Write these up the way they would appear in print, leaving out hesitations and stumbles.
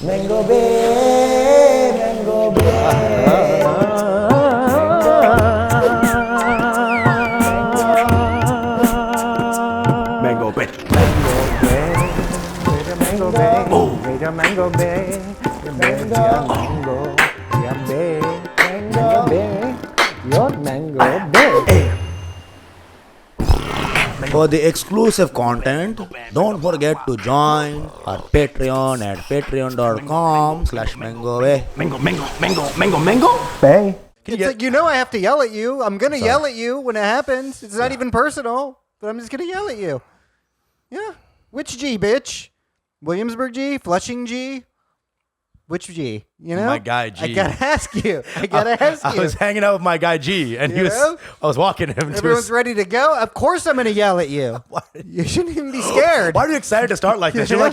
Mango Bay, Mango Bay. Mango Bay. Mango Bay, Mango Bay, Mango Bay, Mango Bay, your Mango Bay. For the exclusive content, don't forget to join our Patreon at patreon.com/mangobay. Mango. Bay. It's like, I have to yell at you. I'm going to yell at you when it happens. It's not even personal, but I'm just going to yell at you. Yeah. Which G, bitch? Williamsburg G? Flushing G? Which G? My guy G. I gotta ask you. I was hanging out with my guy G, and I was walking him. Everyone's ready to go. Of course, I'm gonna yell at you. You shouldn't even be scared. Why are you excited to start like this? You're like,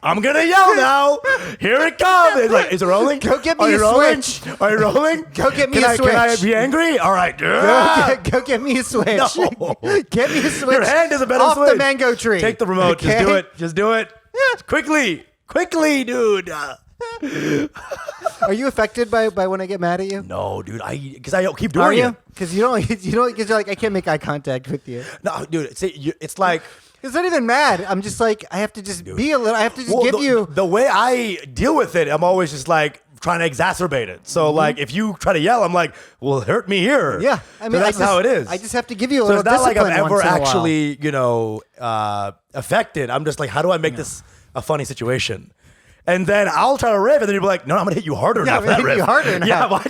I'm gonna yell now. Here it comes. It's like, is it rolling? Go get me Are a you rolling? switch. Are you rolling? Go get me a switch. Can I be angry? All right. Go get me a switch. No. Get me a switch. Your hand is a better off switch. the mango tree. Take the remote. Okay? Just do it. Yeah. Quickly, dude. Are you affected by when I get mad at you? No, dude. Because I keep doing Are you? it. Because you don't. Because you're like, I can't make eye contact with you. No, dude. It's like. It's not even mad. I'm just like, I have to just be a little. I have to just give you the way I deal with it. I'm always just like trying to exacerbate it. So like, if you try to yell, I'm like, well, hurt me here. Yeah, I mean, that's how it is. I just have to give you a So little. it's not like I'm discipline ever once in a while. actually, affected. I'm just like, how do I make this a funny situation? And then I'll try to riff, and then you'll be like, no, I'm going to hit you harder now. I'm gonna hit you harder now. Yeah, why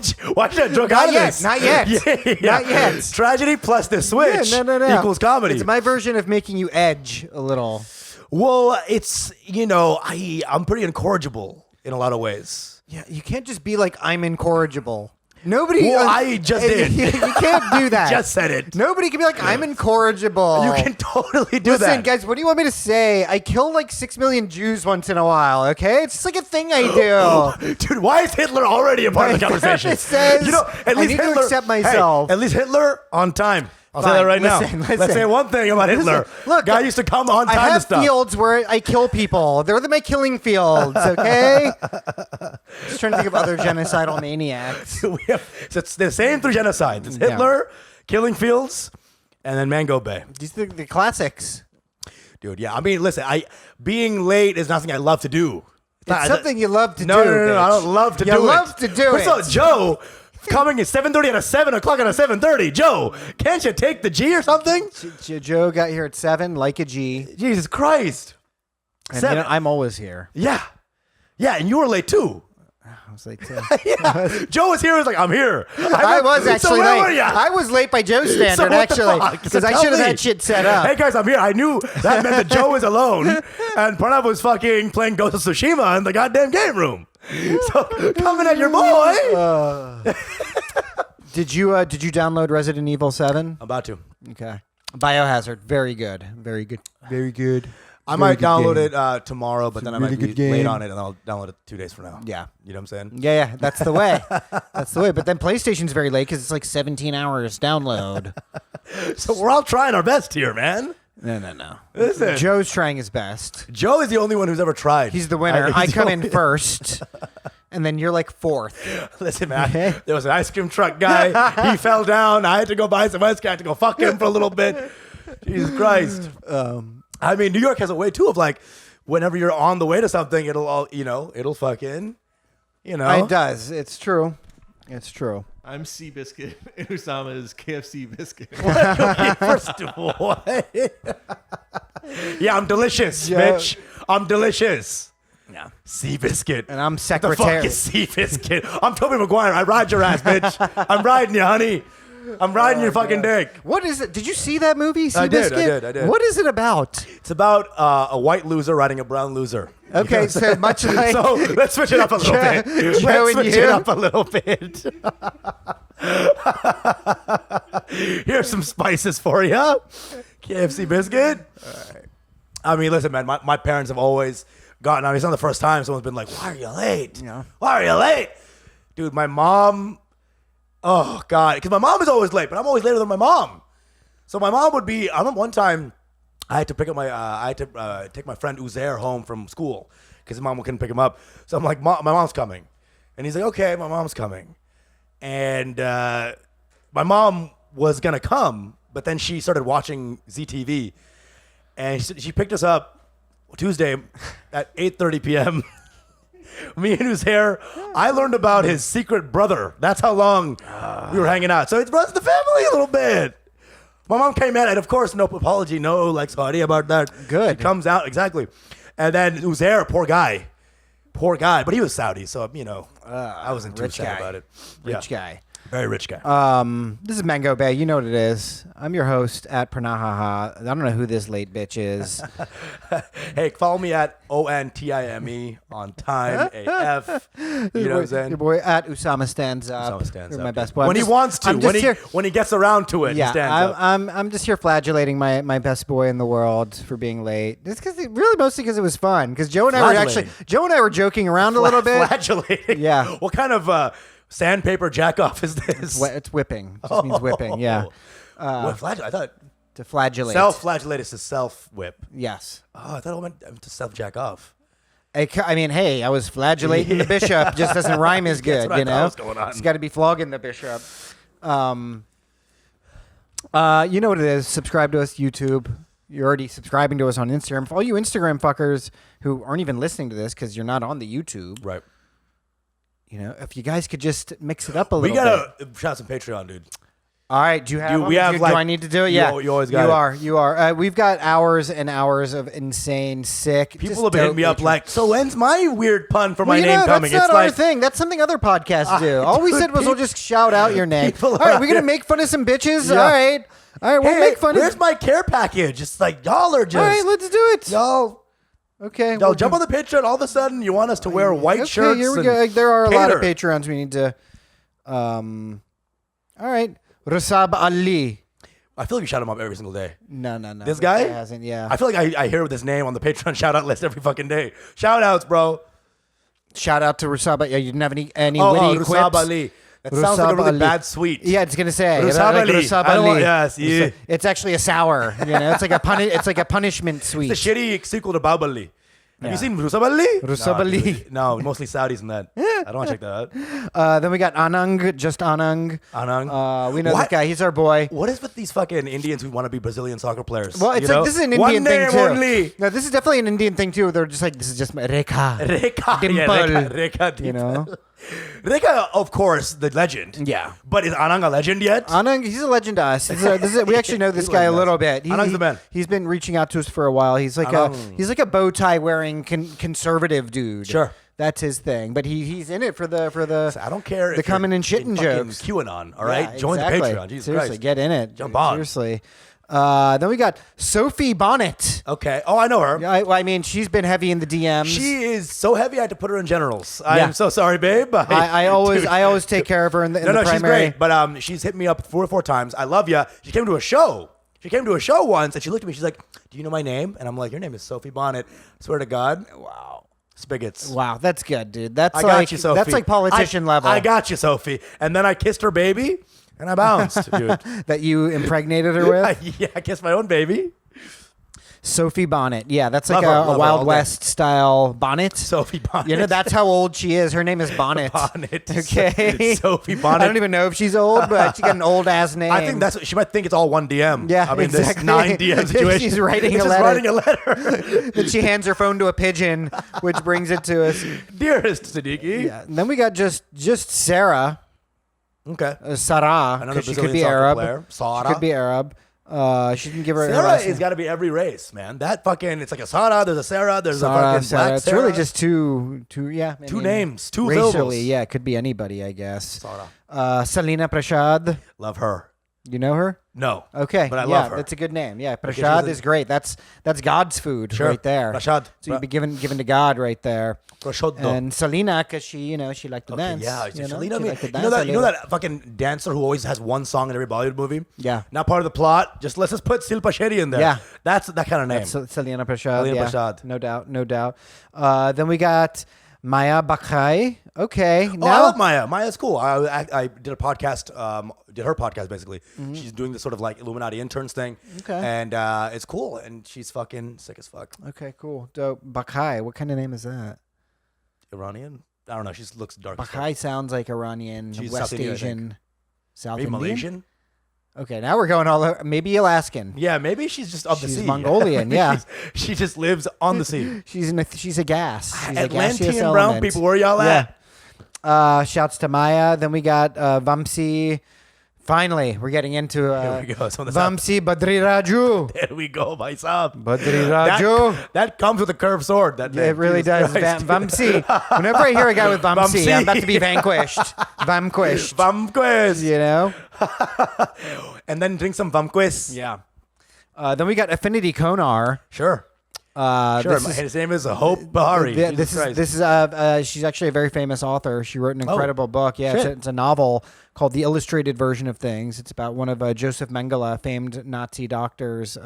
should I drunk out of this? Not yet. Yeah. Not yet. Tragedy plus the switch equals comedy. It's my version of making you edge a little. Well, it's, I'm pretty incorrigible in a lot of ways. Yeah, you can't just be like, I'm incorrigible. Nobody. Well, I just did. You can't do that. Just said it. Nobody can be like, I'm incorrigible. You can totally do Listen, that. guys, what do you want me to say? I kill like 6 million Jews once in a while, okay? It's just like a thing I do. Dude, why is Hitler already a part of the conversation? It says, at least I need to Hitler, accept myself. Hey, at least Hitler on time. I'll say Fine, that right listen. now. Let's say one thing about Hitler. Look, guy used to come on time I to have stuff. fields where I kill people. They're my killing fields, okay? Just trying to think of other genocidal maniacs. So it's the same 3 genocides. It's Hitler, Killing Fields, and then Mango Bay. These are the classics. Dude, yeah. I mean, listen, being late is nothing I love to do. It's something you love to do. No, bitch. I don't love to do it. You love to do First it. of all, Joe, coming at 7:30 at a 7 o'clock at a 7:30. Joe, can't you take the G or something? Joe got here at 7, like a G. Jesus Christ. And 7. I'm always here. Yeah, and you were late too. I was late too. Yeah, Joe was here. He was like, I'm here. I was actually so where late. were ya? I was late by Joe's standard, So what the actually, fuck? because So I tell should have me. had shit set up. Hey guys, I'm here. I knew that meant that Joe was alone and Pranav was fucking playing Ghost of Tsushima in the goddamn game room. So coming at your boy. Did you download Resident Evil 7? I'm about to. Okay. Biohazard, very good. I might good download game. it tomorrow, but then I might be late on it, and I'll download it 2 days from now. Yeah. You know what I'm saying? Yeah, that's the way. That's the way. But then PlayStation's very late because it's like 17 hours download. So we're all trying our best here, man. No. Listen, Joe's trying his best. Joe is the only one who's ever tried. He's the winner. He's I the come in only- first, and then you're like 4th. Listen, man, Okay. there was an ice cream truck guy. He fell down. I had to go buy some ice cream. I had to go fuck him for a little bit. Jesus Christ. I mean, New York has a way, too, of like, whenever you're on the way to something, it'll all, it'll fucking, It does. It's true. I'm Seabiscuit, and Usama is KFC Biscuit. First of all. Yeah, I'm delicious, Yeah. bitch. I'm delicious. Yeah. Seabiscuit. And I'm The secretary. fuck is Seabiscuit? I'm Tobey Maguire. I ride your ass, bitch. I'm riding you, honey. I'm riding your fucking dick. What is it? Did you see that movie, I did, Seabiscuit? I did. What is it about? It's about a white loser riding a brown loser. Okay, so much like... So let's switch it up a little bit. Joe Let's and switch you? it up a little bit. Here's some spices for you. KFC biscuit. All right. I mean, listen, man, my parents have always gotten on me. It's not the first time someone's been like, why are you late? Yeah. Why are you late? Dude, my mom, oh, God. Because my mom is always late, but I'm always later than my mom. So my mom would be, I remember one time I had to pick up my, take my friend Uzair home from school. because his mom couldn't pick him up. So I'm like, my mom's coming. And he's like, okay, my mom's coming. And my mom was going to come, but then she started watching ZTV. And she picked us up Tuesday at 8:30 p.m. Me and his hair. I learned about his secret brother. That's how long we were hanging out. So it runs the family a little bit. My mom came in, and of course, no apology, no like sorry about that. Good. She comes out exactly, and then Uzair, poor guy, but he was Saudi, so I wasn't too sad about it. Rich guy. Very rich guy. This is Mango Bay. You know what it is. I'm your host at Pranav. I don't know who this late bitch is. Hey, follow me at ONTIME on Time AF. You know what I'm saying? Your boy at Usama stands up. Usama stands You're up. my best boy. When he wants to. When he gets around to it, he stands up. I'm just here flagellating my best boy in the world for being late. It's mostly because it was fun. Because Joe and I were joking around a little bit. Flagellating. Yeah. What kind of sandpaper jack off is this? It's whipping. It just means whipping. Yeah. What I thought To flagellate. self-flagellate is to self-whip. Yes. Oh, I thought it meant to self-jack off. I mean, hey, I was flagellating the bishop. Just doesn't rhyme as good, what I you thought know. was going on. It's got to be flogging the bishop. You know what it is. Subscribe to us, YouTube. You're already subscribing to us on Instagram. For all you Instagram fuckers who aren't even listening to this because you're not on the YouTube, Right. you know, if you guys could just mix it up a little We bit. gotta shout some Patreon, dude. All right, do you have? Dude, them? we have, do like- I need to do it? you Yeah, always got it. You are. We've got hours and hours of insane, sick. People just have been hitting dope me up Patreon. like, so when's my weird pun for my Well, you name know, coming? That's It's not our like, thing. That's something other podcasts do. All we dude, said was we'll just shout out your name. people All right, are- we're gonna make fun of some bitches. Yeah. All right, we'll hey, make fun where's of. my care package? It's like, y'all are just, All right, let's do it. y'all Okay, jump on the Patreon. All of a sudden, you want us to wear white shirts. Here we and go. Like, there are a lot of cater. Patreons we need to. All right, Rasab Ali. I feel like you shout him up every single day. No. This guy? hasn't. Yeah. I feel like I hear this name on the Patreon shout out list every fucking day. Shout outs, bro. Shout out to Rasab. Yeah, you didn't have any Oh, witty Rusab quips. Ali. That sounds like a Rusab really Ali. bad sweet. Yeah, it's gonna say Rusab like Ali. Rusab I don't want- Ali. yes, yeah. It's actually a sour. You know, it's like a punishment sweet. It's the shitty sequel to Babali. Have Yeah. you seen Rusab Ali? Rusab No, Ali. dude. No, mostly Saudis in that. I don't want to check that out. Then we got Anang, just Anang. Anang. We know What? this guy. He's our boy. What is with these fucking Indians who want to be Brazilian soccer players? Well, it's you like know? this is an One Indian thing name too. only. No, this is definitely an Indian thing too. They're just like, this is just Rekha. Reka. Dimple. Yeah, Reka. You know? Reka, of course, the legend. Yeah. But is Anang a legend yet? Anang, he's a legend to us. We actually know this guy a little bit. Anang's the man. He's been reaching out to us for a while. He's like a bow tie wearing conservative dude. Sure. That's his thing. But he's in it for the. I don't care. The if you're coming and shitting in fucking jokes. QAnon, all right? Yeah, Join exactly. the Patreon. Jesus Seriously, Christ. get in it. Jump on. Seriously. Then we got Sophie Bonnet. Okay. Oh, I know her. I mean, she's been heavy in the DMs. She is so heavy, I had to put her in generals. Yeah. I'm so sorry, babe. I Dude. always take care of her in the No, she's primary. great. But she's hit me up 4 or 4 times. I love you. She came to a show. She came to a show once, and she looked at me. She's like, "Do you know my name?" And I'm like, "Your name is Sophie Bonnet." Swear to God. Wow. Spigots. Wow, that's good, dude. That's I like got you, Sophie. that's like politician level. I got you, Sophie. And then I kissed her baby, and I bounced, dude. that you impregnated her with. Yeah, I kissed my own baby. Sophie Bonnet. Yeah, that's like Love her a all Wild day. West style bonnet. Sophie Bonnet. You know, that's how old she is. Her name is Bonnet. Bonnet. Okay. Sophie Bonnet. I don't even know if she's old, but she got an old ass name. I think that's what she might think it's all one DM. Yeah, I mean, exactly. this 9 DM situation. She's writing It's a just letter. writing a letter. Then she hands her phone to a pigeon, which brings it to us. Dearest Siddiquee. Yeah. And then we got just Sarah. Okay. Sarah, Another because she Brazilian could be soccer Arab. player. Sarah. She could be Arab. She didn't give her. her Sarah last has name. got to be every race, man. That fucking, it's like a Sarah, there's a Sarah, there's Sarah, a fucking Sarah. black It's Sarah. really just two. Yeah, I Two mean, names, two racially. Vilvos. Yeah, it could be anybody, I guess. Sarah. Salina Prashad. Love her. You know her? No. Okay, But I yeah, love her. that's a good name. Yeah, Because Prashad she's a- is great. That's God's food Sure. right there. Prashad. So you'd be given to God right there. Prosciutto. And Salina, because she liked to Okay, dance. yeah, you know? Selena, She me- liked to you dance know a that little. fucking dancer who always has one song in every Bollywood movie. Yeah. Not part of the plot. Just let's just put Silpa Shetty in there. Yeah. That's that kind of name. Salina Prashad. Salina yeah. Prashad. No doubt. Then we got Maya Bakai. Okay. Oh, I Now love Maya. Maya's cool. I did a podcast, did her podcast basically. She's doing this sort of like Illuminati interns thing. Okay. And it's cool. And she's fucking sick as fuck. Okay, cool. Dope. Bakai. What kind of name is that? Iranian? I don't know. She looks dark. as fuck. Bakai sounds like Iranian, She's West South Indian, I think. Asian, South Maybe Indian. Malaysian? Okay, now we're going all over. Maybe Alaskan. Yeah, maybe she's just of the She's sea. Mongolian, yeah. She just lives on the sea. She's a gas. She's a gaseous Atlantean brown element. people, where y'all at? Shouts to Maya. Then we got Vamsi. Finally, we're getting into Here we go. Some of the sound. Vamsi Badri Raju. There we go, my sub. Badri Raju. That comes with a curved sword. That Yeah, name. it really Jesus does. Christ. Vamsi. Whenever I hear a guy with Vamsi, Vamsi. I'm about to be vanquished. Vanquished. Vamquist. You know? And then drink some Vamquist. Yeah. Then we got Affinity Konar. Sure. Sure. This is, His name is Hope Behari. this is she's actually a very famous author. She wrote an incredible book. Yeah, shit. it's a novel called The Illustrated Version of Things. It's about one of Joseph Mengele, famed Nazi doctor's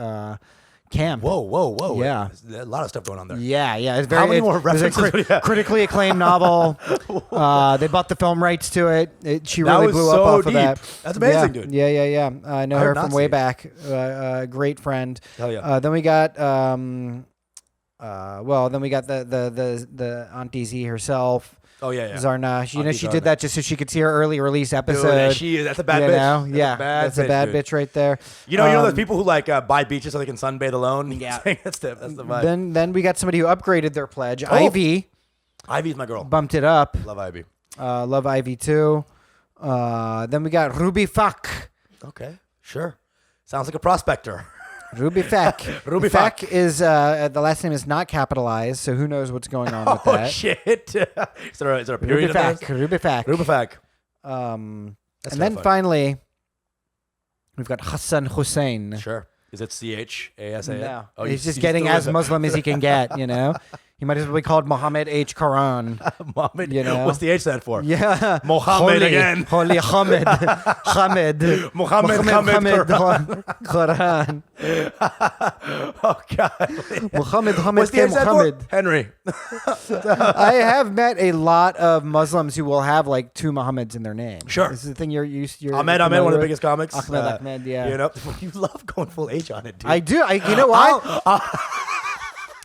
camp. Whoa. Yeah. There's a lot of stuff going on there. Yeah. It's How many more it was a references do we have? critically acclaimed novel. They bought the film rights to it. She That really was blew up so off of deep. that. That's amazing, Yeah. dude. Yeah. I know I her have from not way seen it. back. Great friend. Hell yeah. Then we got then we got the Auntie Z herself. Oh, yeah. Zarna. She Auntie she Zarna. did that just so she could see her early release episode. That's a bad you bitch. know? That's That's a bad dude. bitch right there. You know those people who like buy beaches so they can sunbathe alone? Yeah. that's the vibe. Then we got somebody who upgraded their pledge. Oh. Ivy Ivy's my girl. bumped it up. Love Ivy. Love Ivy too. Then we got Ruby Fuck. Okay, sure. Sounds like a prospector. Ruby Feck. Ruby Feck Feck. is the last name is not capitalized, so who knows what's going on with Oh that. shit! is there a Ruby period of Feck. this? Ruby Feck. Ruby Feck. And That's then kinda fun. finally, we've got Hassan Hussein. Sure. Is it CHASA? No, Oh, he's you just getting still as with it. Muslim as he can get. You know, he might as well be called Mohammed H. Quran. Mohammed. You know? What's the H stand for? Yeah, Mohammed Holy- again. Holy Hamid, Hamid, Mohammed Quran. Oh god. Muhammad, What's the H stand for? Muhammad. Henry. I have met a lot of Muslims who will have like two Muhammads in their name. Sure. This is the thing you're used to. Ahmed, one of the biggest comics. Ahmed, yeah. You know, you love going full H on it, dude. I do. You know why?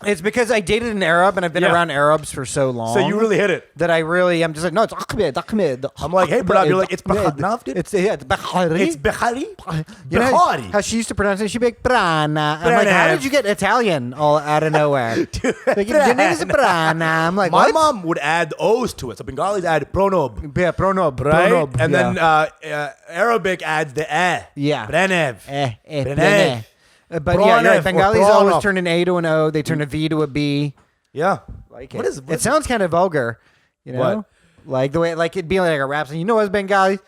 It's because I dated an Arab and I've been Yeah. around Arabs for so long. So you really hit it. that I'm just like, no, it's Ahmed. I'm like, hey, Pranav, you're like, it's Pranav, dude. It's Behari. It's Behari. You know Behari. how she used to pronounce it? She'd be like, Prana. I'm like, how Pranav. did you get Italian all out of nowhere? Like, your name is Prana. I'm like, My what? mom would add O's to it. So Bengalis add pronob, Yeah, Pranob. right? Pranob, And yeah. then Arabic adds the eh. Yeah. Prenev. Prene. Prene. But yeah, you're right. Pranav or Bengalis always Pranav. turn an A to an O. They turn a V to a B. Yeah. Like What it. is- It sounds kind of vulgar, you know? What? Like the way, like it'd be like a rap song. You know, as Bengali,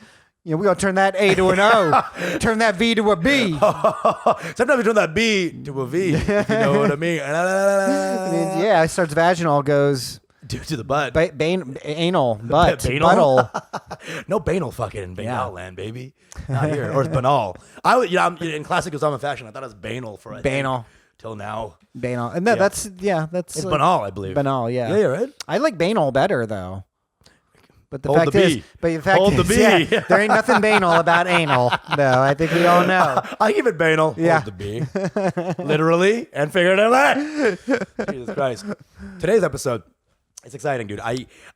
you know, we're gonna turn that A to an O, turn that V to a B. Sometimes we turn that B to a V. If you know what I mean? I mean, yeah, it starts vaginal, goes Due to the butt. anal, butt, Banal? butthole. No banal fucking in Bengal Yeah. land, baby. Not here. Or it's banal. I'm in classic Usama fashion. I thought it was banal for a Banal. till now. Banal. And that, Yeah. that's It's like, banal, I believe. Banal, yeah. Yeah, you're right. I like banal better though. But the Hold fact the is, B. but the fact Hold is, the B. yeah, there ain't nothing banal about anal. No, I think we all know. I give it banal. Yeah. Hold the B. Literally and figuratively. Jesus Christ. Today's episode, it's exciting, dude.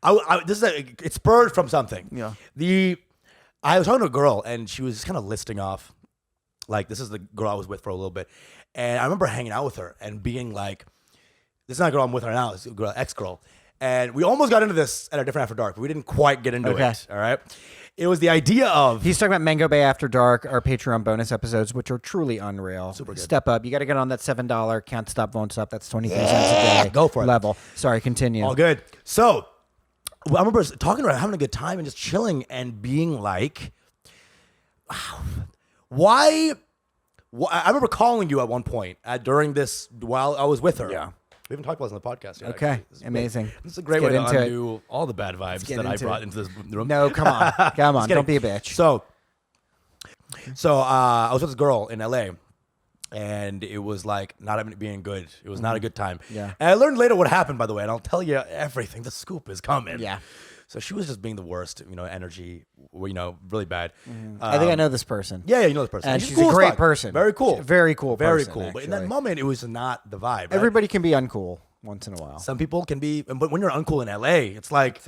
It's spurred from something. Yeah. I was talking to a girl and she was just kind of listing off, like, this is the girl I was with for a little bit. And I remember hanging out with her and being like, this is not a girl I'm with right now, it's a girl, ex-girl. And we almost got into this at a different After Dark, but we didn't quite get into Okay. it. All right. It was the idea of He's talking about Mango Bay After Dark, our Patreon bonus episodes, which are truly unreal. Super good. Step up. You got to get on that $7 can't stop, won't stop. That's 23 cents a day. Go for it. Level. Sorry, continue. all good. So I remember talking to her, having a good time and just chilling and being like, wow, why I remember calling you at one point during this while I was with her. Yeah. We haven't talked about this on the podcast yet. Okay. actually. This is great. Amazing. This is a great Let's way get to into it. undo all the bad vibes get that I into brought it. into this room. No, come on. Come on. kidding. Don't be a bitch. So I was with this girl in LA And it was like not even being good. It was not a good time. Yeah. And I learned later what happened, by the way, and I'll tell you everything. The scoop is coming. Yeah. So she was just being the worst, energy, really bad. I think I know this person. Yeah, you know this person. And She's she's cool a as great fuck. person. Very cool. She's a very cool Very person, cool. But in that actually. moment, it was not the vibe. Right? Everybody can be uncool once in a while. Some people can be, but when you're uncool in LA, it's like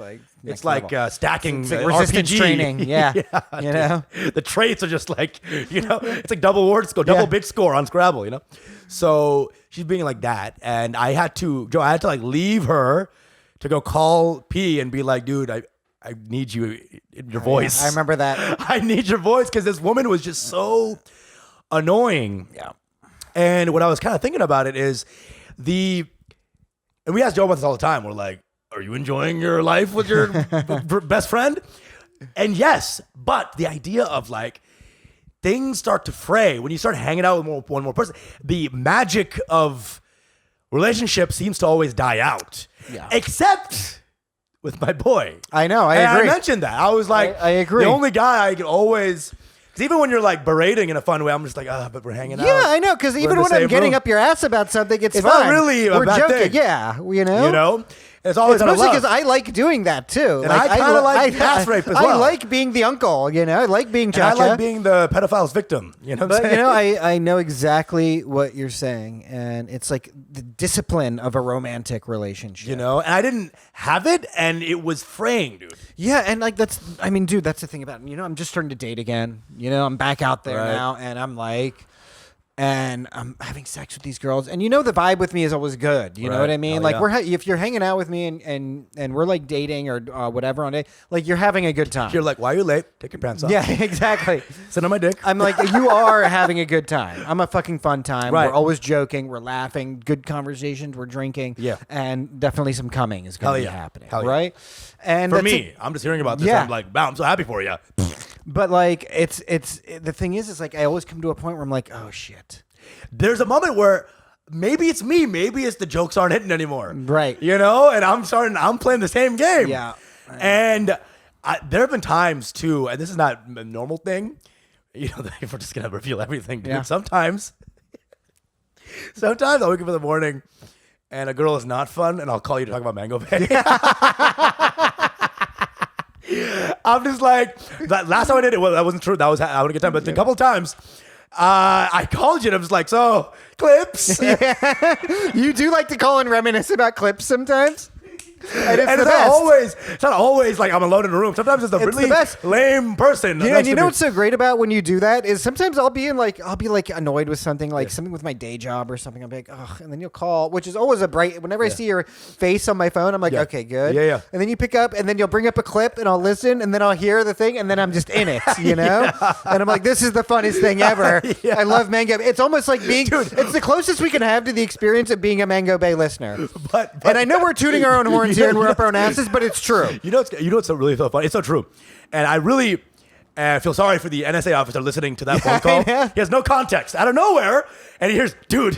next level. stacking It's like resistance RPG. training. Yeah. You know? The traits are just like, it's like double word score, double bit score on Scrabble, So she's being like that. And I had to like leave her to go call P and be like, dude, I need you in your voice. I remember that. I need your voice because this woman was just so annoying. Yeah. And what I was kind of thinking about it is and we ask Joe about this all the time. We're like, are you enjoying your life with your best friend? And yes, but the idea of like things start to fray when you start hanging out with one more person. The magic of relationship seems to always die out. Yeah. Except with my boy. I know. I And agree. I mentioned that. I was like, I agree. The only guy I could always. Because even when you're like berating in a fun way, I'm just like, but we're hanging out. Yeah, I know. Because We're even in the when I'm same getting room. up your ass about something, it's It's fine. not really a We're bad joking. thing. Yeah, you know. It's always It's out of mostly love. because I like doing that too. And I kinda like ass rape as I well. like being the uncle. I like being And cha-cha. I like being the pedophile's victim. You know what I'm But saying? I know exactly what you're saying, and it's like the discipline of a romantic relationship. And I didn't have it, and it was fraying, dude. Yeah, and like that's the thing about it. I'm just starting to date again. I'm back out there Right. now, and and I'm having sex with these girls, and the vibe with me is always good. You know Right. what I mean? Hell Like yeah. if you're hanging out with me and we're like dating or whatever on day, like you're having a good time. You're like, why are you late? Take your pants off. Yeah, exactly. Sit on my dick. I'm like, you are having a good time. I'm a fucking fun time. Right. We're always joking. We're laughing. Good conversations. We're drinking. Yeah. And definitely some coming is going Hell to be yeah. happening. Hell yeah. Right? And For that's me, I'm just hearing about this. Yeah. And I'm like, wow, I'm so happy for you. but like, it's the thing is like, I always come to a point where I'm like, oh shit. There's a moment where maybe it's me. Maybe it's the jokes aren't hitting anymore. Right. And I'm playing the same game. Yeah. And there have been times too, and this is not a normal thing. If we're just going to reveal everything, dude. Yeah. Sometimes I'll wake up in the morning and a girl is not fun, and I'll call you to talk about Mango Bay. I'm just like, that last time I did it, well, that wasn't true. That was having a good time. But a couple of times, I called you and I was like, so, clips? You do like to call and reminisce about clips sometimes? And it's And the best. it's not always like I'm alone in a room. Sometimes it's a It's really the best. lame person. You next know to me. what's so great about when you do that is sometimes I'll be annoyed with something like something with my day job or something. I'll be like, ugh, and then you'll call, which is always a bright. Whenever I see your face on my phone, I'm like, Yeah. okay, good. Yeah, yeah. And then you pick up, and then you'll bring up a clip, and I'll listen, and then I'll hear the thing, and then I'm just in it, And I'm like, this is the funnest thing ever. Yeah. I love Mango. It's almost like being. Dude. It's the closest we can have to the experience of being a Mango Bay listener. But And I know we're tooting our own horns here, and we're up our own asses, but it's true. You know what's so really so funny? It's so true. And I really feel sorry for the NSA officer listening to that phone call. Yeah. He has no context. Out of nowhere, and he hears, dude,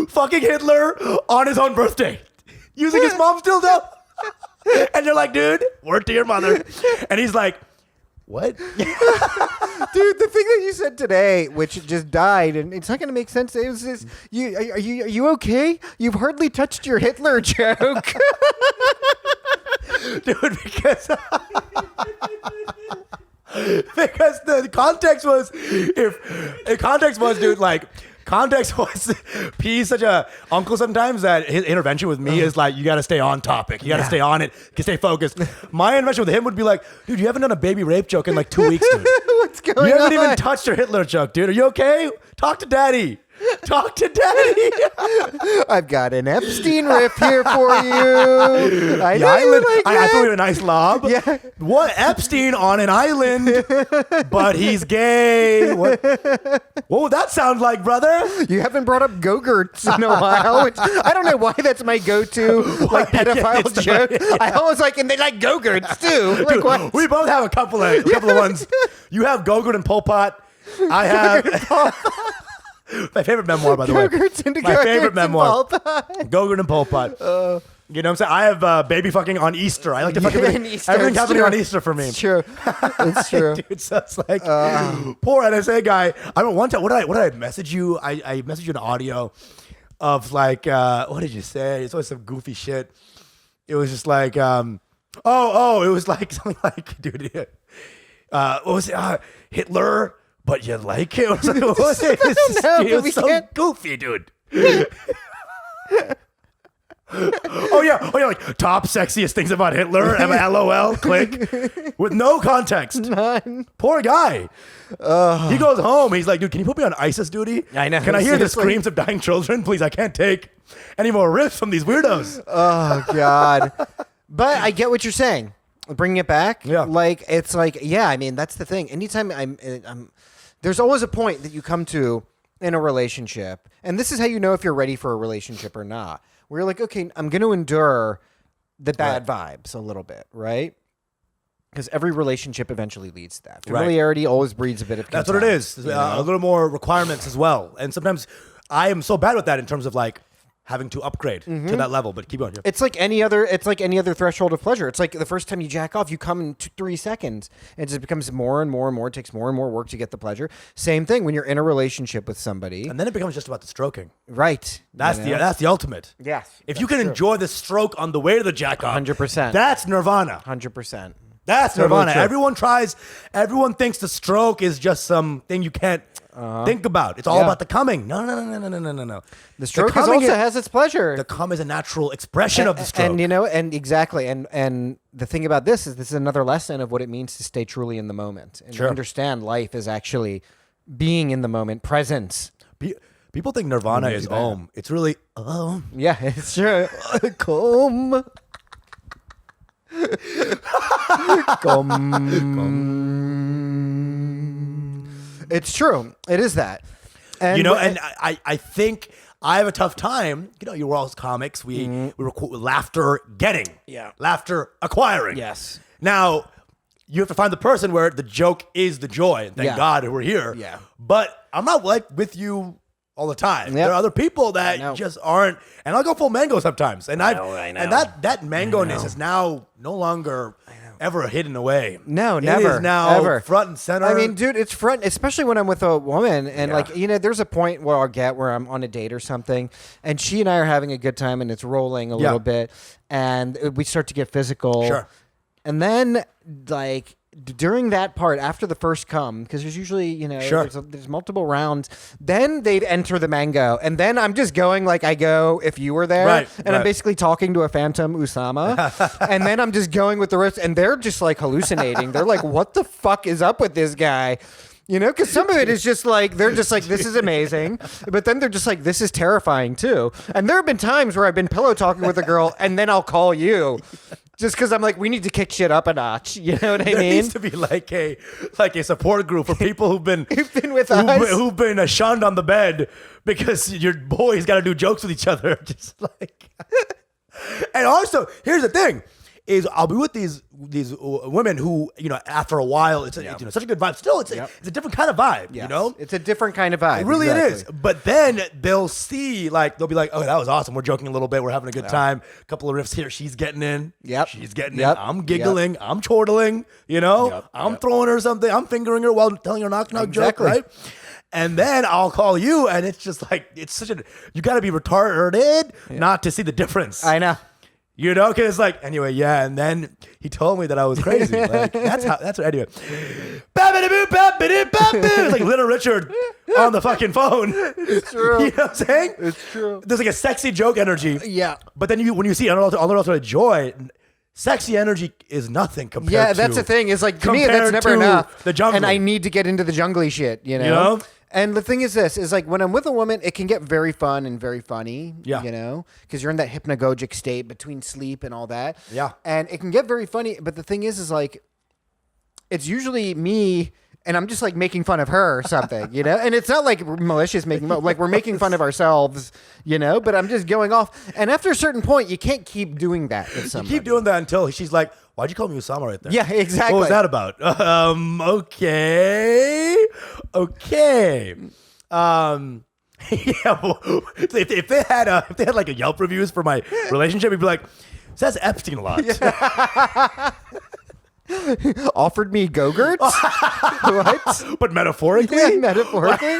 fucking Hitler on his own birthday. Using his mom's dildo. And you're like, dude, word to your mother. And he's like, what? Dude, the thing that you said today, which just died, and it's not going to make sense. It was this, are you okay? You've hardly touched your Hitler joke. Dude, because the context was context was P's such a uncle sometimes that his intervention with me is like, you got to stay on topic. You got to stay on it. You can stay focused. My intervention with him would be like, dude, you haven't done a baby rape joke in like 2 weeks, dude. What's going on? You haven't even touched your Hitler joke, dude. Are you okay? Talk to daddy. Talk to daddy. I've got an Epstein riff here for you. I The know you island. like I that. threw you a nice lob. Yeah. What Epstein on an island, but he's gay. What would that sound like, brother? You haven't brought up Go-Gurts in a while. Which, I don't know why that's my go-to like pedophile It's joke. yeah. I always like, and they like Go-Gurts too. Like Dude, what? we both have a couple of ones. You have Gogurt and Pol Pot. I have my favorite memoir, by the way. Go-Gurts into My favorite Go-Gurts and memoir. Pol Pot. Gogurt and Pol Pot. You know what I'm saying? I have baby fucking on Easter. I like to fuck everything. Easter, Everything's it's happening true. on Easter for me. It's true. It's true. Dude, so it's like poor NSA guy. I mean, one time, what did I message you? I messaged you an audio of like, what did you say? It's always some goofy shit. It was just like, it was like something like, dude, what was it? Hitler, but you like it? What was it? It was so goofy, dude. Oh yeah, like top sexiest things about Hitler. LOL, click, with no context. None. Poor guy. He goes home. He's like, dude, can you put me on ISIS duty? I know. Can I hear the Seriously. screams of dying children? Please, I can't take any more riffs from these weirdos. Oh God. But I get what you're saying. Bringing it back. Yeah. Like it's like I mean that's the thing. Anytime I'm there's always a point that you come to in a relationship, and this is how you know if you're ready for a relationship or not. Where you're like, okay, I'm going to endure the bad vibes a little bit, right? Because every relationship eventually leads to that. Familiarity always breeds a bit of contempt. That's what it is. You know? A little more requirements as well. And sometimes I am so bad with that in terms of like having to upgrade to that level. But keep going. Yeah. It's like any other. It's like any other threshold of pleasure. It's like the first time you jack off, you come in 3 seconds, and it just becomes more and more and more. It takes more and more work to get the pleasure. Same thing when you're in a relationship with somebody, And then it becomes just about the stroking. right? That's the ultimate. Yes. If you can enjoy the stroke on the way to the jack off, 100%. that's nirvana. 100%. That's Totally nirvana. true. Everyone thinks the stroke is just something you can't think about. It's all Yeah. about the coming. No. The stroke coming also has its pleasure. The come is a natural expression of the stroke. And and exactly, and the thing about this is another lesson of what it means to stay truly in the moment and understand life is actually being in the moment, presence. People think nirvana is om. It's really om. Yeah, it's true. Come. It's true. It is that. And You know, and I think I have a tough time. You know, you were all comics. We were laughter getting. Yeah. Laughter acquiring. Yes. Now, you have to find the person where the joke is the joy. And thank Yeah. God we're here. Yeah. But I'm not like with you all the time. Yep. There are other people know. that just aren't. And I'll go full mango sometimes. And I know. And that mango-ness is now no longer ever hidden away. No, It never. is now ever. front and center. I mean, dude, it's front, especially when I'm with a woman. And like, you know, there's a point where I'll get where I'm on a date or something, and she and I are having a good time, and it's rolling a little bit, and we start to get physical. Sure. And then, like, during that part, after the first come, because there's usually, you know, there's multiple rounds, then they'd enter the mango. And then I'm just going like I go if you were there. And I'm basically talking to a phantom Usama. And then I'm just going with the rest. And they're just like hallucinating. They're like, what the fuck is up with this guy? You know, because some of it is just like, they're just like, this is amazing. But then they're just like, this is terrifying too. And there have been times where I've been pillow talking with a girl and then I'll call you. Just because I'm like, we need to kick shit up a notch. You know what I mean? There needs to be like a support group for people who've been with us. who've been shunned on the bed because your boys got to do jokes with each other. Just like, and also here's the thing: is I'll be with these women who, you know, after a while, it's such a good vibe. Still, it's a different kind of vibe. You know, it's a different kind of vibe. Really, exactly. it is. But then they'll see, like, they'll be like, oh, that was awesome. We're joking a little bit. We're having a good time. A couple of riffs here. She's getting in. She's getting in. I'm giggling. I'm chortling. You know, I'm throwing her something. I'm fingering her while telling her knock joke, right? And then I'll call you, and it's just like, it's such a, you got to be retarded not to see the difference. I know. You know, because it's like, anyway, and then he told me that I was crazy. Like, that's what, anyway. It's like Little Richard on the fucking phone. It's true. You know what I'm saying? It's true. There's like a sexy joke energy. Yeah. But then when you see unadulterated joy, sexy energy is nothing compared to. That's the thing. Is like, to me, that's never enough. The jungle. And I need to get into the jungly shit, you know? And the thing is this, is like when I'm with a woman, it can get very fun and very funny, you know, because you're in that hypnagogic state between sleep and all that. Yeah. And it can get very funny. But the thing is like, it's usually me and I'm just like making fun of her or something, you know, and it's not like malicious like we're making fun of ourselves, you know, but I'm just going off. And after a certain point, you can't keep doing that with somebody. You keep doing that until she's like, why'd you call me Usama right there? Yeah, exactly. What was that about? Okay. Yeah, well, if they had like a Yelp reviews for my relationship, it'd be like, says Epstein a lot. Offered me Go-Gurts? What? But metaphorically? Yeah, metaphorically.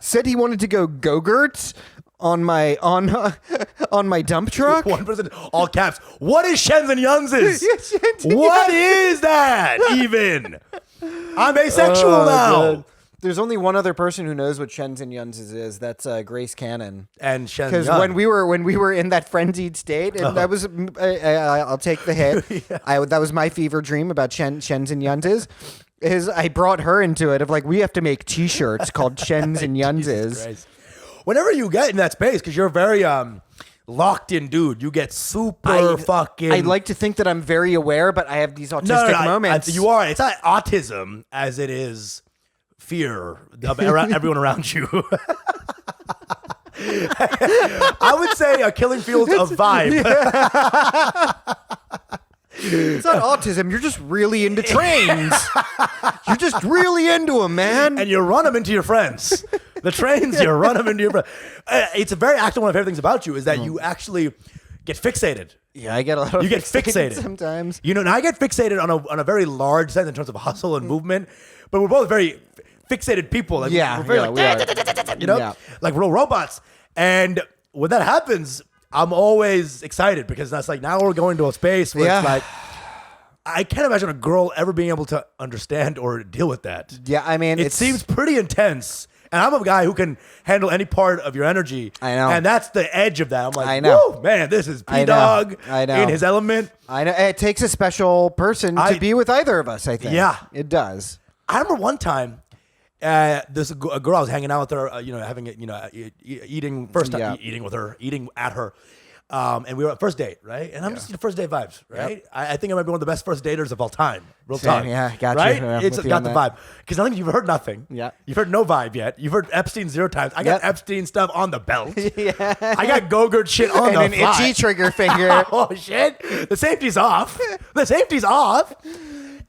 Said he wanted to go Go-Gurts on my dump truck. One person, all caps. What is Shens and Yunzes? Shens and What is that even? I'm asexual now. God. There's only one other person who knows what Shens and Yunzes is. That's Grace Cannon. And Shen Because Yun. when we were in that frenzied state, and that was I'll take the hit. That was my fever dream about Shens and Yunzes. Is I brought her into it of like we have to make T-shirts called Shens and Yunzes. Whenever you get in that space, because you're a very locked in dude, you get super fucking. I like to think that I'm very aware, but I have these autistic moments. You are. It's not autism as it is fear of everyone around you. I would say a Killing Fields of vibe. It's not autism. You're just really into trains. You're just really into them, man. And you run them into your friends. The trains, you run them into your friends. It's a very active one of my favorite things about you is that you actually get fixated. Yeah, I get a lot of. You get fixated sometimes. You know, and I get fixated on a very large sense in terms of hustle and movement. But we're both very fixated people. Like, yeah, we're very we are. You know, Yeah. like real robots. And when that happens, I'm always excited because that's like now we're going to a space where it's like I can't imagine a girl ever being able to understand or deal with that. Yeah, I mean, it seems pretty intense. And I'm a guy who can handle any part of your energy. I know. And that's the edge of that. I'm like, I know. whoa, man, this is P-Dog in his element. I know. It takes a special person to be with either of us, I think. Yeah. It does. I remember one time, there's a girl I was hanging out with her, having it, eating with her, eating at her. And we were at first date, right? And I'm just first date vibes, right? Yep. I think I might be one of the best first daters of all time. Real talk. Yeah, got right? you. Yeah, It's got the vibe. Because I think you've heard nothing. Yeah. You've heard no vibe yet. You've heard Epstein 0 times. I got Epstein stuff on the belt. Yeah. I got Go-Gurt shit on the and an fly. itchy trigger finger. Oh, shit. The safety's off. The safety's off.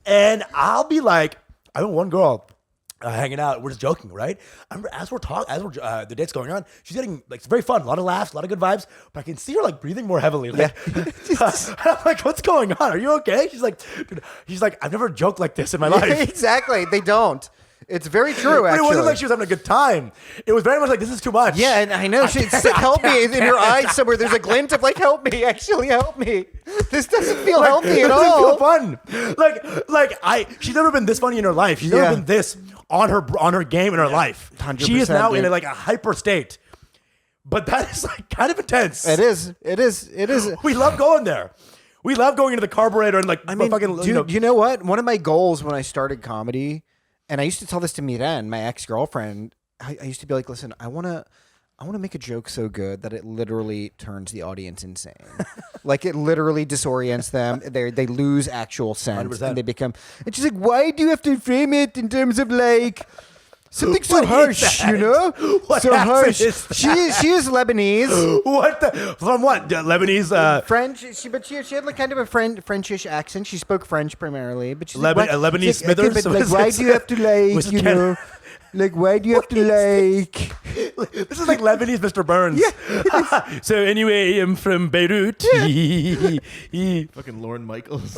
And I'll be like, I have one girl hanging out. We're just joking, right? I remember as we're the date's going on, she's getting like it's very fun, a lot of laughs, a lot of good vibes. But I can see her like breathing more heavily. Like, I'm like, what's going on? Are you okay? She's like, I've never joked like this in my life. Exactly. They don't. It's very true. But actually, it wasn't like she was having a good time. It was very much like this is too much. Yeah, and I know she's like, help me in her eyes somewhere. There's a glint of like, help me, actually help me. This doesn't feel healthy at all. Doesn't feel fun. She's never been this funny in her life. She's never been this on her game in her life. 100%, she is now in dude. a hyper state. But that is like kind of intense. It is. We love going there. We love going into the carburetor and like dude, you know what? One of my goals when I started comedy, and I used to tell this to Miren, my ex-girlfriend, I used to be like, listen, I want to make a joke so good that it literally turns the audience insane. Like it literally disorients them. They lose actual sense 100%. and they become. And she's like, why do you have to frame it in terms of like something so harsh, you know? What so harsh. is that? She is Lebanese. From what? Lebanese? French. She had like kind of a Frenchish accent. She spoke French primarily, but she's Lebanese like, Smithers. Okay, but like, why do you have to like, you know? Like, why do you have to like? This is like Lebanese Mr. Burns. Yeah. So anyway, I'm from Beirut. Yeah. Fucking Lauren Michaels.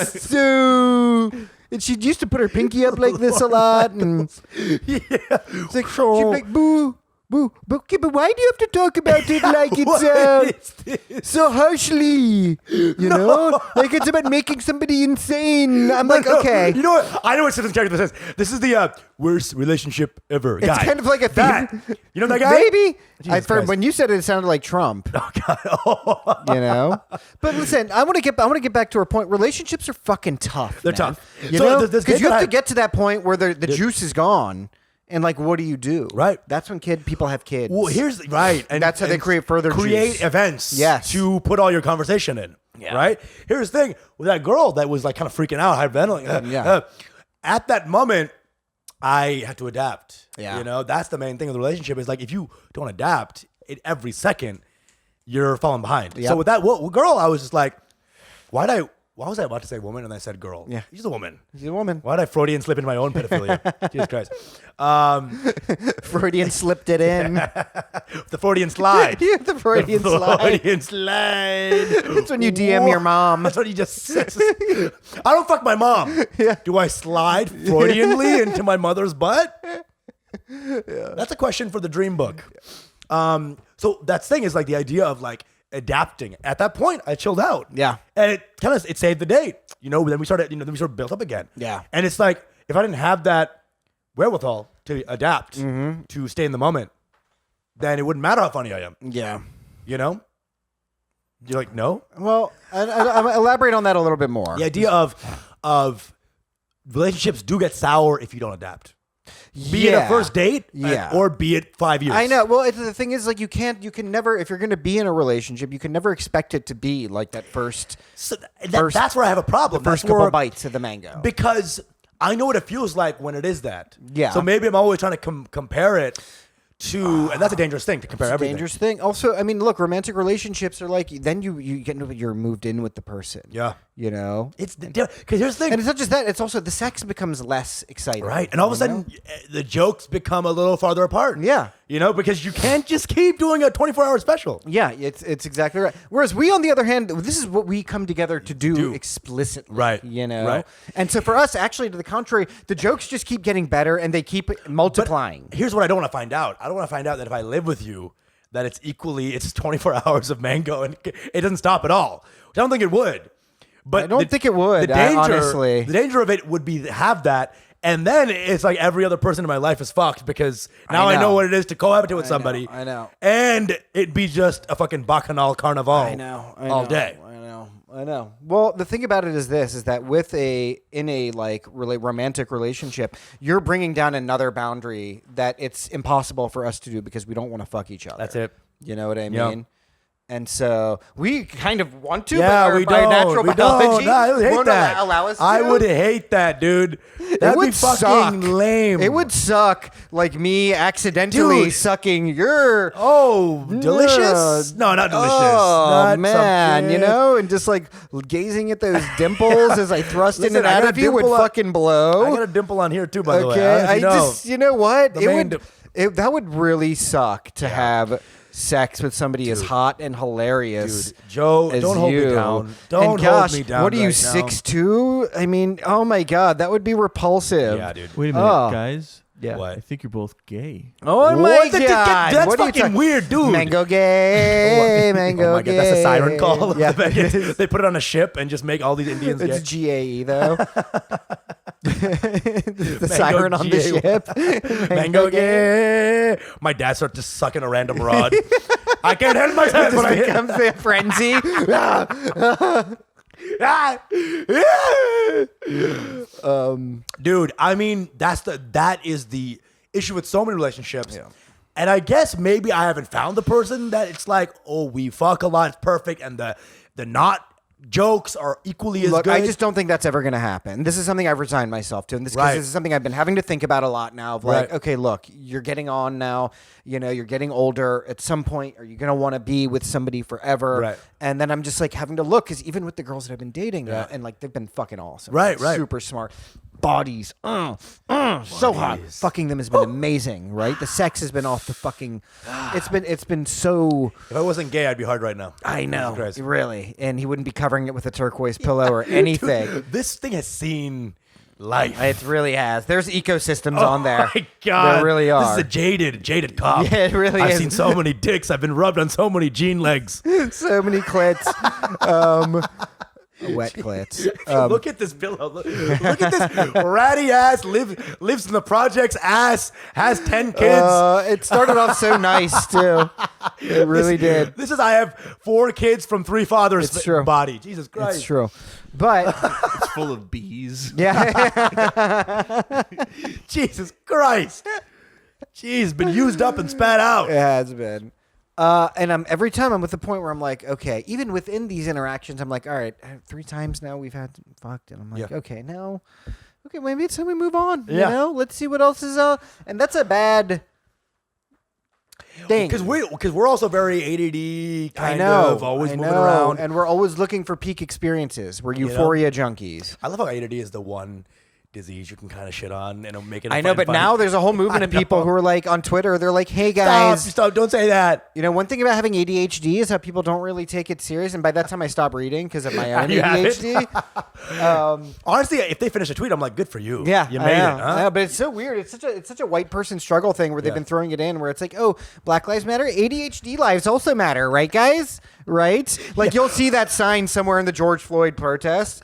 So, and she used to put her pinky up like this a lot, and it's like she'd be like, boo. Boo, okay, but why do you have to talk about it like it's so harshly? You know, like it's about making somebody insane. I'm like, okay, You know what? I know what Citizen's character this is. This is the worst relationship ever guy. it's kind of like a theme. You know that guy? Maybe. Jesus I've heard Christ. when you said it, it sounded like Trump. Oh God. You know, but listen, I want to get back to her point. Relationships are fucking tough. They're man. tough. You So know, this because you kid have that to get to that point where the juice is gone. And like, what do you do? Right. That's when people have kids. Well, here's right, and that's how they create further create juice. events. Yes. To put all your conversation in. Yeah. Right. Here's the thing with that girl that was like kind of freaking out, hyperventilating. At that moment, I had to adapt. Yeah. You know, that's the main thing of the relationship is like if you don't adapt, every second you're falling behind. Yep. So with that girl, I was just like, why'd I Why was I about to say woman and I said girl? Yeah. She's a woman. She's a woman. Why did I Freudian slip into my own pedophilia? Jesus Christ. Freudian slipped it in. The Freudian slide. Yeah, the Freudian slide. Freudian slide. That's when you DM your mom. That's what you just said. I don't fuck my mom. Yeah. Do I slide Freudianly into my mother's butt? Yeah. That's a question for the dream book. So that thing is like the idea of like adapting. At that point, I chilled out. Yeah. And it saved the date. Then we started, then we sort of built up again. Yeah. And it's like, if I didn't have that wherewithal to adapt, to stay in the moment, then it wouldn't matter how funny I am. Yeah. You know? You're like, no? Well, I elaborate on that a little bit more. The idea of relationships do get sour if you don't adapt. Be it a first date, or be it 5 years. I know. Well, the thing is, like, you can never, if you're going to be in a relationship, you can never expect it to be like that first. So that's where I have a problem. The first couple bites of the mango. Because I know what it feels like when it is that. Yeah. So maybe I'm always trying to compare it to, and that's a dangerous thing to compare It's everything. a dangerous thing. Also, I mean, look, romantic relationships are like, then you're moved in with the person. Yeah. You know? It's because here's the thing. And it's not just that, it's also the sex becomes less exciting. Right. And all of a sudden, the jokes become a little farther apart. Yeah. You know, because you can't just keep doing a 24-hour special. Yeah, it's exactly right. Whereas we, on the other hand, this is what we come together to do explicitly. Right. You know? Right. And so for us, actually, to the contrary, the jokes just keep getting better and they keep multiplying. But here's what I don't want to find out. I don't want to find out that if I live with you, that it's 24 hours of mango and it doesn't stop at all. Which I don't think it would. But I don't think it would, honestly. The danger of it would be to have that, and then it's like every other person in my life is fucked because now I know what it is to cohabitate with somebody. I know. And it'd be just a fucking bacchanal carnival. All day. I know. Well, the thing about it is this: is that in a like really romantic relationship, you're bringing down another boundary that it's impossible for us to do because we don't want to fuck each other. That's it. You know what I mean? Yep. And so we kind of want to, Yeah, but we by don't. natural We biology, don't. No, I would hate won't that. allow us to. I would hate that, dude. That'd would be fucking suck. lame. It would suck, like me accidentally Dude. sucking your. Oh, delicious? No, not delicious. Oh Not man, something. you know, and just like gazing at those dimples as I thrust in Listen, and I out got of a you would dimple on- fucking blow. I got a dimple on here too, by the way. Okay, I don't know if you know what? The It main would. That would really suck to have sex with somebody as hot and hilarious. Dude, Joe, as don't hold me you. down. Don't and gosh, hold me down. what are you, right now. 6'2"? I mean, oh my god, that would be repulsive. Yeah, dude. Wait a minute, Oh. guys. Yeah. What? I think you're both gay. Oh my What? god, That's what are you fucking talking- weird, dude. Mango gay, mango Oh my gay. god, that's a siren call. Yeah, They put it on a ship and just make all these Indians it's gay. GAE though. The siren on the GAE. ship. Mango gay. My dad starts just sucking a random rod. I can't help myself. When I This hit. becomes the frenzy. Dude, I mean, that is the issue with so many relationships. Yeah. And I guess maybe I haven't found the person that it's like, oh, we fuck a lot, it's perfect, and the not jokes are equally as Look, good. I just don't think that's ever going to happen. This is something I've resigned myself to. And this, 'cause Right. this is something I've been having to think about a lot now of like, Right. okay, look, you're getting on now, you know, you're getting older. At some point, are you going to want to be with somebody forever? Right. And then I'm just like having to look, because even with the girls that I've been dating, and like they've been fucking awesome. Right, Like, right. Super smart. Bodies. So hot. Fucking them has been amazing, right? The sex has been off the fucking, it's been so. If I wasn't gay, I'd be hard right now. I know, Jesus Christ. really. And he wouldn't be covering it with a turquoise pillow or anything. Dude, this thing has seen life. It really has. There's ecosystems on there. Oh my god, There really are. This is a jaded cop. Yeah, it really I've is. seen so many dicks. I've been rubbed on so many jean legs. So many clits. Wet clits. Look at this pillow. Look at this ratty ass. Lives in the projects. Ass has 10 kids. It started off so nice too. It really did. This is I have 4 kids from 3 fathers. It's true. Body. Jesus Christ. It's true. But It's full of bees. yeah, Jesus Christ. Jeez, been used up and spat out. it has been. And every time I'm with the point where I'm like, okay, even within these interactions, I'm like, all right, 3 times now we've had fucked, and I'm like, Yeah. okay, maybe it's time we move on. Yeah. You know, let's see what else is and that's a bad. thing. Because we're also very ADD kind of, always moving around. And we're always looking for peak experiences. We're euphoria junkies. I love how ADD is the one disease you can kind of shit on and make it. I know, but now there's a whole movement of people who are like on Twitter. They're like, "Hey guys, stop! Don't say that." You know, one thing about having ADHD is how people don't really take it serious. And by that time, I stopped reading because of my own ADHD. Honestly, if they finish a tweet, I'm like, "Good for you." Yeah, you made it. Huh? I know, but it's so weird. It's such a white person struggle thing where they've been throwing it in, where it's like, "Oh, Black Lives Matter, ADHD lives also matter, right, guys? Right?" Like you'll see that sign somewhere in the George Floyd protest.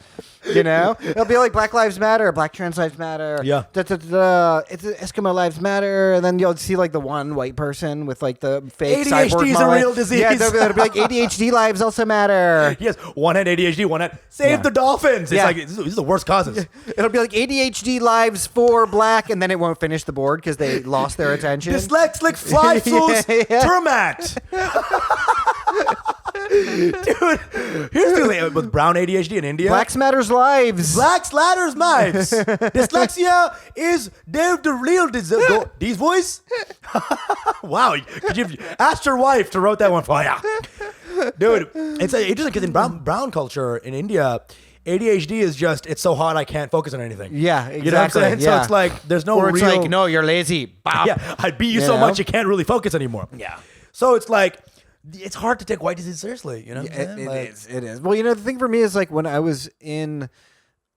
You know, it'll be like Black Lives Matter, Black Trans Lives Matter. Yeah. It's Eskimo Lives Matter, and then you'll see like the one white person with like the fake cyborg ADHD is a mullet. real disease. Yeah, it'll be like ADHD lives also matter. Yes, one had ADHD, one had save the dolphins. It's like these are the worst causes. It'll be like ADHD lives for black, and then it won't finish the board because they lost their attention. Dyslexic fly fools termat. Dude, here's the thing with brown ADHD in India. Blacks matters lives. Blacks ladders lives. Dyslexia is the real disease. These boys? Wow. Could you ask your wife to wrote that one for you? Dude, it's interesting because in brown culture in India, ADHD is just, it's so hot I can't focus on anything. Yeah, exactly. You know what I'm saying? So it's like, there's no or it's real... like, no, you're lazy. Bop. Yeah, I beat you so much you can't really focus anymore. Yeah. So it's like, it's hard to take white disease seriously, you know? It is. Well, you know, the thing for me is like when I was in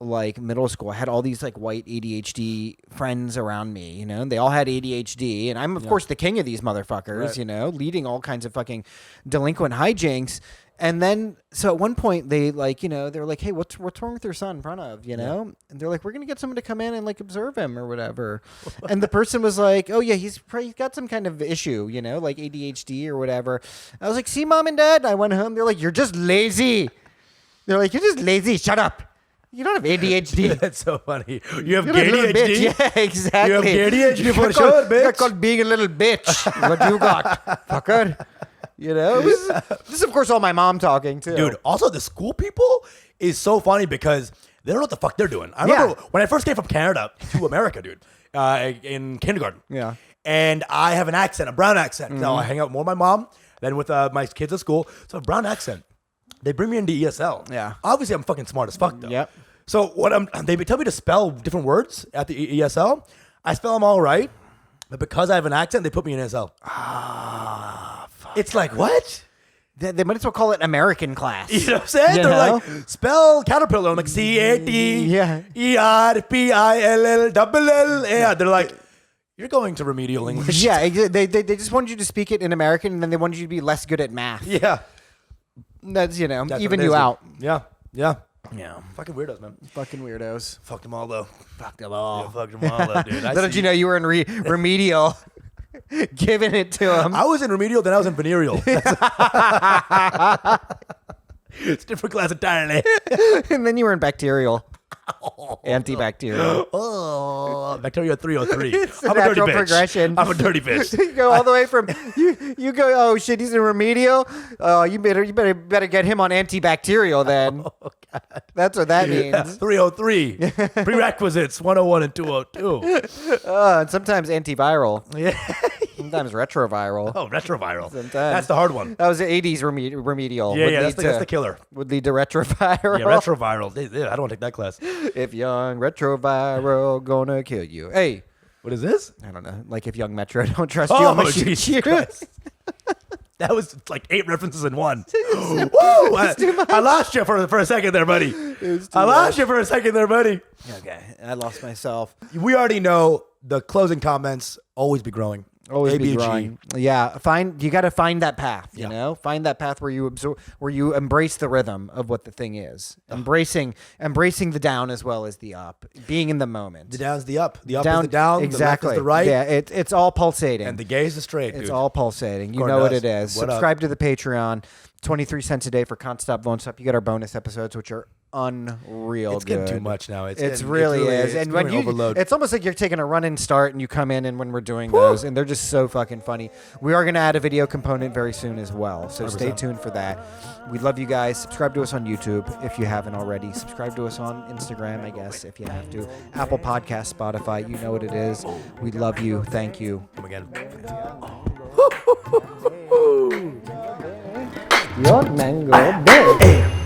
like middle school, I had all these like white ADHD friends around me, you know, and they all had ADHD, and I'm of course the king of these motherfuckers, you know, leading all kinds of fucking delinquent hijinks. And then, so at one point they like, you know, they were like, "Hey, what's wrong with your son, Pranav?" You know, and they're like, "We're gonna get someone to come in and like observe him or whatever." And the person was like, "Oh yeah, he's got some kind of issue, you know, like ADHD or whatever." I was like, "See, mom and dad." I went home. They're like, "You're just lazy." They're like, "You're just lazy. Shut up. You don't have ADHD." That's so funny. You have You're a little bitch. ADHD? Yeah, exactly. You have ADHD for You're sure, bitch. You're called being a little bitch. What you got, fucker? You know, this is of course all my mom talking too. Dude, also the school people is so funny because they don't know what the fuck they're doing. I remember when I first came from Canada to America, dude, in kindergarten. Yeah. And I have an accent, a brown accent. Now I hang out more with my mom than with my kids at school. So a brown accent. They bring me into ESL. Yeah. Obviously, I'm fucking smart as fuck, though. Yep. So they tell me to spell different words at the ESL. I spell them all right. But because I have an accent, they put me in ESL. Fuck. It's like, what? They might as well call it American class. You know what I'm saying? You They're know? like, spell caterpillar. I'm like, CATERPILL. Yeah. They're like, you're going to remedial English. Yeah, they just wanted you to speak it in American, and then they wanted you to be less good at math. Yeah. That's, you know, That's even what it you is, out. dude. Yeah. Yeah. Yeah. Fucking weirdos, man. Fucking weirdos. Fucked them all, though. Fuck them all. Yeah, fucked them all, though, dude. Little did you know you were in remedial, giving it to them. I was in remedial, then I was in venereal. It's a different class entirely. And then you were in bacterial. Antibacterial. Oh, bacteria 303. It's a I'm a dirty natural bitch. progression. I'm a dirty bitch. You go all the way from you go, oh shit, he's in remedial. Oh, you better get him on antibacterial then. Oh, God. That's what that means. 303. Prerequisites 101 and 202. And sometimes antiviral. Yeah. Sometimes retroviral. Oh, retroviral. Sometimes. That's the hard one. That was the 80s remedial. Yeah, Would yeah, lead that's the killer. Would lead to retroviral. Yeah, retroviral. Yeah, I don't want to take that class. If young retroviral gonna kill you. Hey, What is this? I don't know. Like if young Metro don't trust you, I'm Oh, gonna shoot Jesus you. Christ. That was like 8 references in one. Woo! I lost you for a second there, buddy. I lost you for a second there, buddy. Okay, I lost myself. We already know the closing comments always be growing. Always be ABG. growing. Yeah, you got to find that path. You know, find that path where you absorb, where you embrace the rhythm of what the thing is. Embracing the down as well as the up. Being in the moment. The down's the up. The up Down, is the down. Exactly. The left is the right. Yeah, it's all pulsating. And the gay is the straight, dude. It's all pulsating. You Gordon know what does. it is. What up? Subscribe to the Patreon. 23 cents a day for Can't Stop, Won't Stop. You get our bonus episodes, which are unreal It's good. getting too much now. It really is. And when you, overload. it's almost like you're taking a run and start, and you come in, and when we're doing those, and they're just so fucking funny. We are going to add a video component very soon as well, so 100%. stay tuned for that. We love you guys. Subscribe to us on YouTube if you haven't already. Subscribe to us on Instagram, I guess, if you have to. Apple Podcasts, Spotify, you know what it is. We love you. Thank you. Come again. Your mango bay.